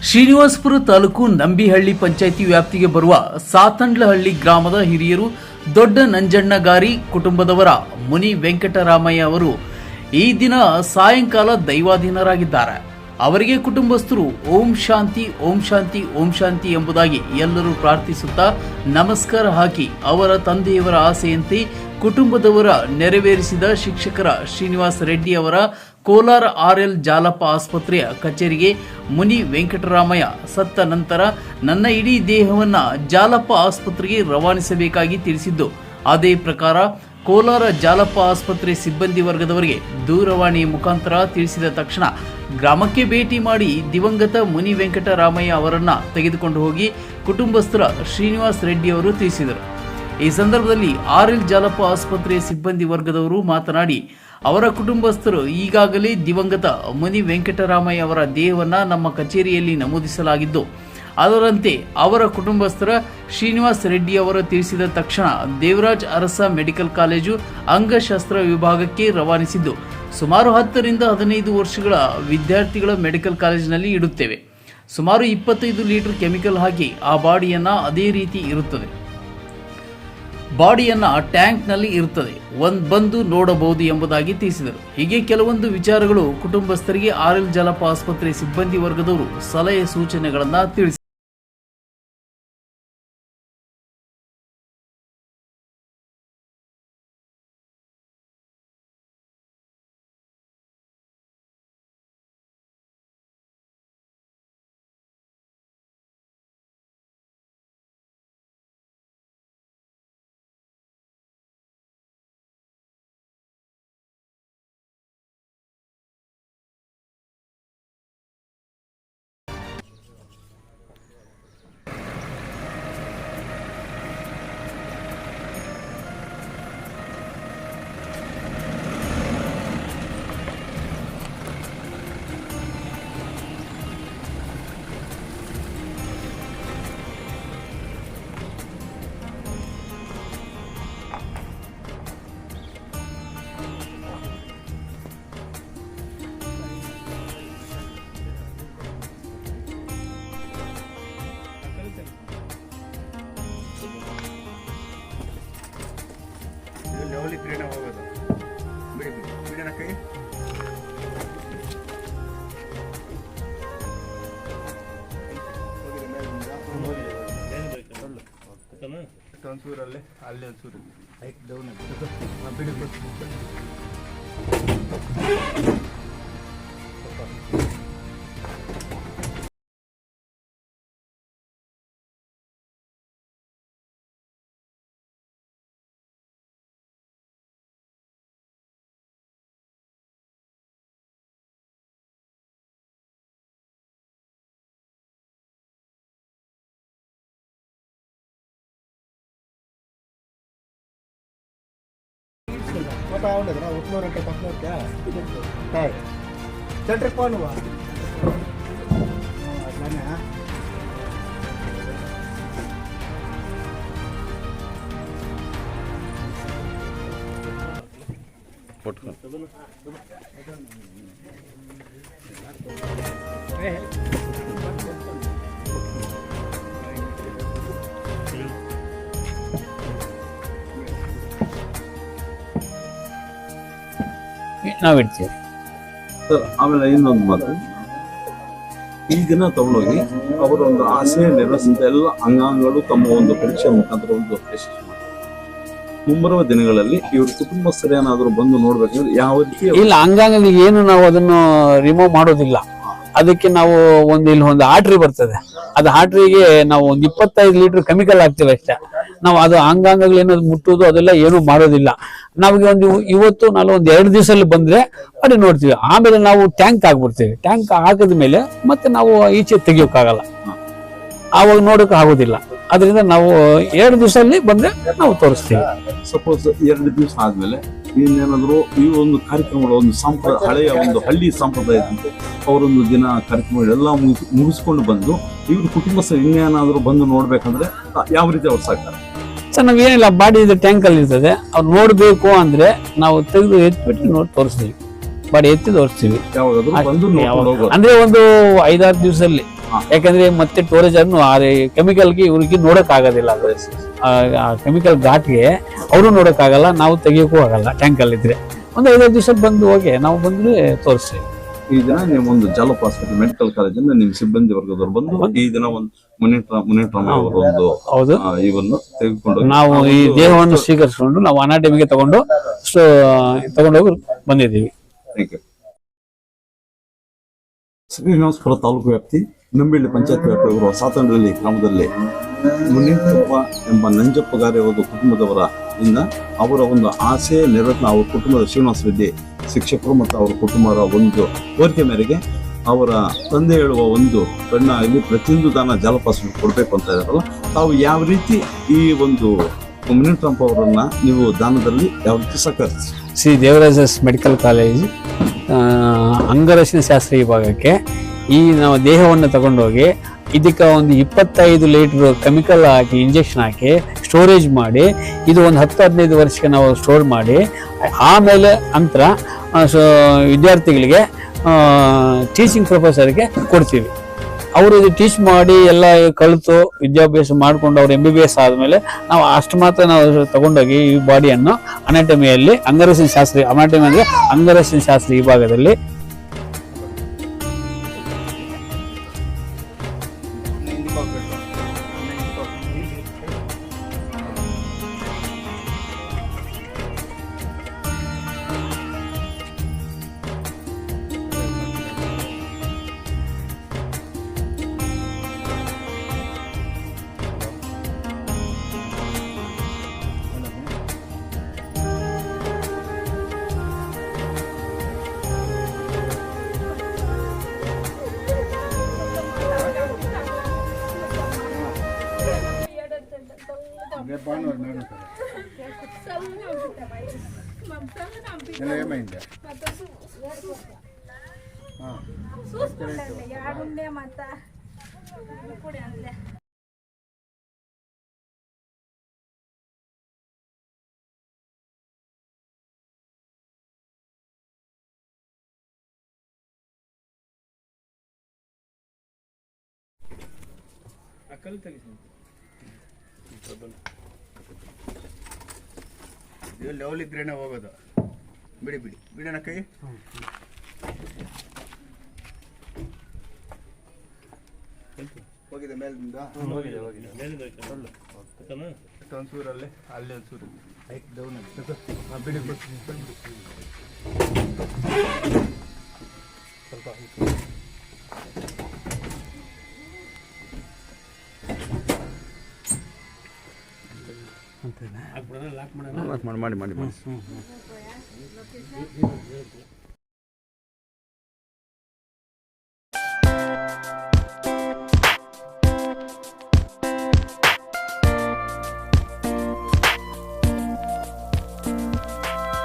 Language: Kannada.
ಶ್ರೀನಿವಾಸಪುರ ತಾಲೂಕು ನಂಬಿಹಳ್ಳಿ ಪಂಚಾಯಿತಿ ವ್ಯಾಪ್ತಿಗೆ ಬರುವ ಸಾತಂಡ್ಲಹಳ್ಳಿ ಗ್ರಾಮದ ಹಿರಿಯರು ದೊಡ್ಡ ನಂಜಣ್ಣಗಾರಿ ಕುಟುಂಬದವರ ಮುನಿ ವೆಂಕಟರಾಮಯ್ಯ ಅವರು ಈ ದಿನ ಸಾಯಂಕಾಲ ದೈವಾಧೀನರಾಗಿದ್ದಾರೆ. ಅವರಿಗೆ ಕುಟುಂಬಸ್ಥರು ಓಂ ಶಾಂತಿ ಓಂ ಶಾಂತಿ ಓಂ ಶಾಂತಿ ಎಂಬುದಾಗಿ ಎಲ್ಲರೂ ಪ್ರಾರ್ಥಿಸುತ್ತಾ ನಮಸ್ಕಾರ ಹಾಕಿ ಅವರ ತಂದೆಯವರ ಆಸೆಯಂತೆ ಕುಟುಂಬದವರ ನೆರವೇರಿಸಿದ ಶಿಕ್ಷಕರ ಶ್ರೀನಿವಾಸ ರೆಡ್ಡಿ ಅವರ ಕೋಲಾರ RL ಜಾಲಪ್ಪ ಆಸ್ಪತ್ರೆಯ ಕಚೇರಿಗೆ ಮುನಿ ವೆಂಕಟರಾಮಯ್ಯ ಸತ್ತ ನಂತರ ನನ್ನ ಇಡೀ ದೇಹವನ್ನು ಜಾಲಪ್ಪ ಆಸ್ಪತ್ರೆಗೆ ರವಾನಿಸಬೇಕಾಗಿ ತಿಳಿಸಿದ್ದು, ಅದೇ ಪ್ರಕಾರ ಕೋಲಾರ ಜಾಲಪ್ಪ ಆಸ್ಪತ್ರೆ ಸಿಬ್ಬಂದಿ ವರ್ಗದವರಿಗೆ ದೂರವಾಣಿ ಮುಖಾಂತರ ತಿಳಿಸಿದ ತಕ್ಷಣ ಗ್ರಾಮಕ್ಕೆ ಭೇಟಿ ಮಾಡಿ ದಿವಂಗತ ಮುನಿ ವೆಂಕಟರಾಮಯ್ಯ ಅವರನ್ನ ತೆಗೆದುಕೊಂಡು ಹೋಗಿ ಕುಟುಂಬಸ್ಥರ ಶ್ರೀನಿವಾಸ ರೆಡ್ಡಿ ಅವರು ತಿಳಿಸಿದರು. ಈ ಸಂದರ್ಭದಲ್ಲಿ RL ಜಾಲಪ್ಪ ಆಸ್ಪತ್ರೆಯ ಸಿಬ್ಬಂದಿ ವರ್ಗದವರು ಮಾತನಾಡಿ, ಅವರ ಕುಟುಂಬಸ್ಥರು ಈಗಾಗಲೇ ದಿವಂಗತ ಮುನಿ ವೆಂಕಟರಾಮಯ್ಯ ಅವರ ದೇಹವನ್ನು ನಮ್ಮ ಕಚೇರಿಯಲ್ಲಿ ನಮೂದಿಸಲಾಗಿದ್ದು, ಅದರಂತೆ ಅವರ ಕುಟುಂಬಸ್ಥರ ಶ್ರೀನಿವಾಸ ರೆಡ್ಡಿ ಅವರು ತಿಳಿಸಿದ ತಕ್ಷಣ ದೇವರಾಜ್ ಅರಸ ಮೆಡಿಕಲ್ ಕಾಲೇಜು ಅಂಗಶಾಸ್ತ್ರ ವಿಭಾಗಕ್ಕೆ ರವಾನಿಸಿದ್ದು, ಸುಮಾರು 10 ರಿಂದ 15 ವರ್ಷಗಳ ವಿದ್ಯಾರ್ಥಿಗಳ ಮೆಡಿಕಲ್ ಕಾಲೇಜಿನಲ್ಲಿ ಇಡುತ್ತೇವೆ. ಸುಮಾರು 25 ಲೀಟರ್ ಕೆಮಿಕಲ್ ಹಾಕಿ ಆ ಬಾಡಿಯನ್ನು ಅದೇ ರೀತಿ ಇರುತ್ತದೆ. ಬಾಡಿಯನ್ನು ಟ್ಯಾಂಕ್ನಲ್ಲಿ ಇರುತ್ತದೆ, ಬಂದು ನೋಡಬಹುದು ಎಂಬುದಾಗಿ ತಿಳಿಸಿದರು. ಹೀಗೆ ಕೆಲವೊಂದು ವಿಚಾರಗಳು ಕುಟುಂಬಸ್ಥರಿಗೆ RL ಜಾಲಪ್ಪ ಆಸ್ಪತ್ರೆ ಸಿಬ್ಬಂದಿ ವರ್ಗದವರು ಸಲಹೆ ಸೂಚನೆಗಳನ್ನು ತಿಳಿಸಿದರು. ಜವಳಿ ಕ್ರೀಡೆ ಹೋಗೋದು ಬಿಡಿ ಬಿಡೋಣ ಕೈ ಒಂಚೂರಲ್ಲಿ ಅಲ್ಲಿ ಒಂಚೂರು ಡೌನ್ ಬಿಡಿ Apa udah kena utlur ke pasok ya. Tay. Centric pon wa. Adanya. Foto. ನಾವು ಇಡ್ತೀವಿ ಸರ್. ಆಮೇಲೆ ಇನ್ನೊಂದು ಮಾತು, ಈ ದಿನ ತಗೊಂಡೋಗಿ ಅವರ ಒಂದು ಆಸೆ ನೆರವೇರಿಸಿದ ಎಲ್ಲ ಅಂಗಾಂಗಗಳು ತಮ್ಮ ಒಂದು ಪರೀಕ್ಷೆ ಮುಖಾಂತರ ಒಂದು ಯಶಸ್ವಿ ಮಾಡ್ತಾರೆ. ಮುಂಬರುವ ದಿನಗಳಲ್ಲಿ ಇವ್ರ ಕುಟುಂಬಸ್ಥರೇನಾದರೂ ಬಂದು ನೋಡ್ಬೇಕಂದ್ರೆ ಯಾವ ರೀತಿ ಇಲ್ಲ, ಅಂಗಾಂಗಗಳಿಗೆ ಏನು ನಾವು ಅದನ್ನು ರಿಮೂವ್ ಮಾಡೋದಿಲ್ಲ. ಅದಕ್ಕೆ ನಾವು ಇಲ್ಲಿ ಒಂದು ಆಟ್ರಿ ಬರ್ತದೆ, ಅದು ಆಟ್ರಿಗೆ ನಾವು ಒಂದು 25 ಲೀಟರ್ ಕೆಮಿಕಲ್ ಹಾಕ್ತೇವೆ ಅಷ್ಟೇ. ನಾವು ಅದು ಅಂಗಾಂಗಗಳು ಏನಾದ್ರು ಮುಟ್ಟುವುದು ಅದೆಲ್ಲ ಏನು ಮಾಡೋದಿಲ್ಲ. ನಮಗೆ ಒಂದು ಇವತ್ತು ನಾಳೆ ಒಂದು 2 ದಿವಸದಲ್ಲಿ ಬಂದ್ರೆ ಮಾಡಿ ನೋಡ್ತೀವಿ. ಆಮೇಲೆ ನಾವು ಟ್ಯಾಂಕ್ ಹಾಕ್ಬಿಡ್ತೀವಿ. ಟ್ಯಾಂಕ್ ಹಾಕಿದ ಮೇಲೆ ಮತ್ತೆ ನಾವು ಈಚೆ ತೆಗಿಯೋಕ್ಕಾಗಲ್ಲ, ಆವಾಗ ನೋಡೋಕೆ ಆಗೋದಿಲ್ಲ. ಅದರಿಂದ ನಾವು 2 ದಿವಸದಲ್ಲಿ ಬಂದ್ರೆ ನಾವು ತೋರಿಸ್ತೀವಿ. ಸಪೋಸ್ 2 ದಿವಸ ಆದ್ಮೇಲೆ ಇನ್ನೇನಾದ್ರು ಈ ಒಂದು ಕಾರ್ಯಕ್ರಮಗಳು ಒಂದು ಹಳೆಯ ಒಂದು ಹಳ್ಳಿ ಸಂಪ್ರದಾಯದಂತೆ ಅವರೊಂದು ದಿನ ಕಾರ್ಯಕ್ರಮ ಎಲ್ಲ ಮುಗಿಸ್ಕೊಂಡು ಬಂದು ಇವ್ರ ಕುಟುಂಬಸ್ಥರು ಇನ್ನೇನಾದ್ರು ಬಂದು ನೋಡ್ಬೇಕಂದ್ರೆ ಯಾವ ರೀತಿ ಅವ್ರು ಸಾಕ್ತಾರೆ ಸರ್? ನಾವ್ ಏನಿಲ್ಲ, ಬಾಡಿ ಇದು ಟ್ಯಾಂಕ್ ಅಲ್ಲಿ ಇರ್ತದೆ. ಅವ್ರು ನೋಡ್ಬೇಕು ಅಂದ್ರೆ ನಾವು ತೆಗೆದು ಎತ್ಬಿಟ್ಟು ನೋಡಿ ತೋರಿಸ್ತೀವಿ. ಬಾಡಿ ಎತ್ತಿ ತೋರಿಸ್ತೀವಿ. ಯಾವಾಗಾದ್ರೂ ಬಂದು ಅಂದ್ರೆ ಒಂದು 5-6 ದಿವಸದಲ್ಲಿ ಯಾಕಂದ್ರೆ ಮತ್ತೆ ಟೂರಿಸ್ಟ್ ಅನ್ನು ಆ ಕೆಮಿಕಲ್ಗೆ ಇವ್ರಿಗೆ ನೋಡಕ್ ಆಗೋದಿಲ್ಲ. ಅದು ಆ ಕೆಮಿಕಲ್ ಘಾಟ್ಗೆ ಅವರು ನೋಡಕ್ ಆಗಲ್ಲ, ನಾವು ತೆಗಿಯೋಕ್ಕೂ ಆಗಲ್ಲ. ಟ್ಯಾಂಕಲ್ಲಿ ಇದ್ರೆ ಒಂದು 5 ದಿವಸ ಬಂದು ಹೋಗಿ ನಾವು ಬಂದ್ರೆ ತೋರಿಸಿ. ಈ ದಿನ ನೀವು ಒಂದು ಜಾಲಪ್ ಹಾಸ್ಪಿಟಲ್ ಮೆಡಿಕಲ್ ಕಾಲೇಜಿಂದ ನಿಮ್ ಸಿಬ್ಬಂದಿ ವರ್ಗದವರು ಬಂದು ಈ ದಿನ ಒಂದು ಮುನಿರಾಮ ಅವರ ಒಂದು ಹೌದು, ಇವನ್ನು ತೆಗೆದುಕೊಂಡು ನಾವು ಈ ದೇಹವನ್ನು ಸ್ವೀಕರಿಸಿಕೊಂಡು ನಾವು ಅನಾಟಮಿಗೆ ತಗೊಂಡೋಗಿ ಬಂದಿದ್ದೀವಿ. ಶ್ರೀನಿವಾಸಪುರ ತಾಲೂಕು ವ್ಯಾಪ್ತಿ ನಂಬಿಳ್ಳಿ ಪಂಚಾಯತ್ ವ್ಯಾಪ್ತಿ ಬರುವ ಸಾತನಹಳ್ಳಿ ಗ್ರಾಮದಲ್ಲಿ ಮುನಿಯಪ್ಪ ಎಂಬ ನಂಜಪ್ಪಗಾರಿ ಅವರ ಕುಟುಂಬದವರ ಇಂದ ಅವರ ಒಂದು ಆಸೆ ನೆರವೇರಿನ ಅವ್ರ ಕುಟುಂಬದ ಶ್ರೀನಿವಾಸ ರೆಡ್ಡಿ ಶಿಕ್ಷಕರು ಮತ್ತು ಅವರ ಕುಟುಂಬದ ಒಂದು ಕೋರಿಕೆ ಮೇರೆಗೆ ಅವರ ತಂದೆ ಹೇಳುವ ಒಂದು ಇಲ್ಲಿ ಪ್ರತಿಯೊಂದು ದಾನ ಜಲಪಾಸ ಕೊಡಬೇಕು ಅಂತ ಇದಾರಲ್ಲ, ತಾವು ಯಾವ ರೀತಿ ಈ ಒಂದು ಮುನಿರಾಮ ಅವರನ್ನ ನೀವು ದಾನದಲ್ಲಿ ಯಾವ ರೀತಿ ಸಹಕರಿಸಿ? ಶ್ರೀ ದೇವರಾಜಸ್ ಮೆಡಿಕಲ್ ಕಾಲೇಜ್ ಅಂಗರಚನೆ ಶಾಸ್ತ್ರ ವಿಭಾಗಕ್ಕೆ ಈ ನಾವು ದೇಹವನ್ನು ತಗೊಂಡೋಗಿ ಇದಕ್ಕೆ ಒಂದು 25 ಲೀಟರ್ ಕೆಮಿಕಲ್ ಹಾಕಿ ಇಂಜೆಕ್ಷನ್ ಹಾಕಿ ಸ್ಟೋರೇಜ್ ಮಾಡಿ ಇದು ಒಂದು 10-15 ವರ್ಷಕ್ಕೆ ನಾವು ಸ್ಟೋರ್ ಮಾಡಿ ಆಮೇಲೆ ನಂತರ ವಿದ್ಯಾರ್ಥಿಗಳಿಗೆ ಟೀಚಿಂಗ್ ಪ್ರೊಫೆಸರ್ಗೆ ಕೊಡ್ತೀವಿ. ಅವರು ಇದು ಟೀಚ್ ಮಾಡಿ ಎಲ್ಲ ಕಲಿತು ವಿದ್ಯಾಭ್ಯಾಸ ಮಾಡಿಕೊಂಡು ಅವ್ರು MBBS ಆದಮೇಲೆ ನಾವು ಅಷ್ಟು ಮಾತ್ರ ನಾವು ತಗೊಂಡೋಗಿ ಈ ಬಾಡಿಯನ್ನು ಅನಾಟಮಿಯಲ್ಲಿ ಅಂಗರಚನೆ ಶಾಸ್ತ್ರ, ಅನಾಟಮಿ ಅಂದರೆ ಅಂಗರಚನೆ ಶಾಸ್ತ್ರ ವಿಭಾಗದಲ್ಲಿ ఏమైంది? చూసుకుంటాను యాడుండే మత ఇప్పుడు అంతే. ಲೆವೆಲ್ ಇದ್ರೇನೆ ಹೋಗೋದು. ಬಿಡಿ ಬಿಡೋಣ ಕೈ. ಹೋಗಿದೆ ಮೇಲಿಂದ ಒಂಚೂರಲ್ಲಿ ಅಲ್ಲಿ ಒಂಚೂರು ಡೌನ್ ಬಿಡಿ ಸ್ವಲ್ಪ ಮಾಡಿ